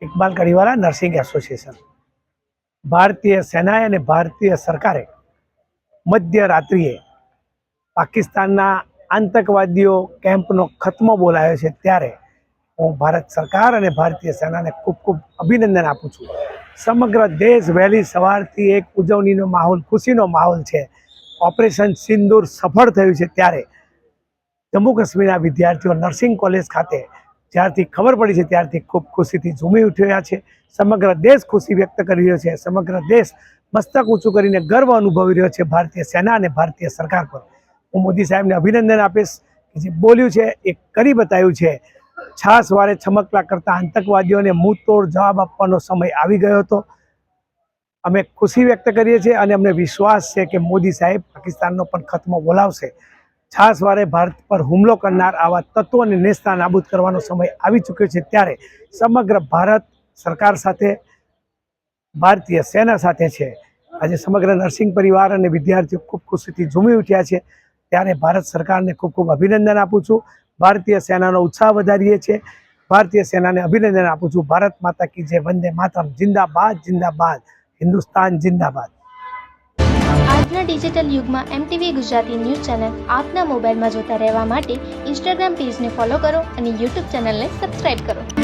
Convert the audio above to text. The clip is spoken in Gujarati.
Iqbal Kadiwala nursing association. ભારતીય સેનાએ અને ભારતીય સરકારે મધ્યરાત્રિએ પાકિસ્તાનના આતંકવાદીઓ કેમ્પનો ખત્મો બોલાવ્યો છે, ત્યારે હું ભારત સરકાર અને ભારતીય સેનાને ખૂબ ખૂબ અભિનંદન આપું છું. સમગ્ર દેશ વહેલી સવારથી એક ઉજવણીનો માહોલ, ખુશીનો માહોલ છે. ઓપરેશન સિંદૂર સફળ થયું છે, ત્યારે જમ્મુ કાશ્મીરના વિદ્યાર્થીઓ નર્સિંગ કોલેજ ખાતે જ્યારથી ખબર પડી છે ત્યારથી ખૂબ ખુશીથી ઝૂમી ઉઠ્યા છે. સમગ્ર દેશ ખુશી વ્યક્ત કરી રહ્યો છે. સમગ્ર દેશ મસ્તક ઊંચું કરીને ગર્વ અનુભવી રહ્યો છે ભારતીય સેના અને ભારતીય સરકાર પર. હું મોદી સાહેબને અભિનંદન આપીશ કે જે બોલ્યું છે એ કરી બતાવ્યું છે. છાસ વારે છમકલા કરતા આતંકવાદીઓને મુંહતોડ જવાબ આપવાનો સમય આવી ગયો હતો. અમે ખુશી વ્યક્ત કરીએ છીએ અને અમને વિશ્વાસ છે કે મોદી સાહેબ પાકિસ્તાનનો પણ ખત્મો બોલાવશે. છાસ વારે ભારત પર હુમલો કરનાર આવા તત્વોને નેસ્તા નાબૂદ કરવાનો સમય આવી ચૂક્યો છે, ત્યારે સમગ્ર ભારત સરકાર સાથે, ભારતીય સેના સાથે છે. આજે સમગ્ર નર્સિંગ પરિવાર અને વિદ્યાર્થીઓ ખૂબ ખુશીથી ઝૂમી ઉઠ્યા છે, ત્યારે ભારત સરકારને ખૂબ ખૂબ અભિનંદન આપું છું. ભારતીય સેનાનો ઉત્સાહ વધારીએ છીએ. ભારતીય સેનાને અભિનંદન આપું છું. ભારત માતા કી જય, વંદે માતરમ, જિંદાબાદ જિંદાબાદ, હિન્દુસ્તાન જિંદાબાદ. આજના ડિજિટલ યુગમાં MTV ગુજરાતી ન્યૂઝ ચેનલ આપના મોબાઈલમાં જોતા રહેવા માટે ઇન્સ્ટાગ્રામ પેજને ફોલો કરો અને યુટ્યુબ ચેનલને સબસ્ક્રાઇબ કરો.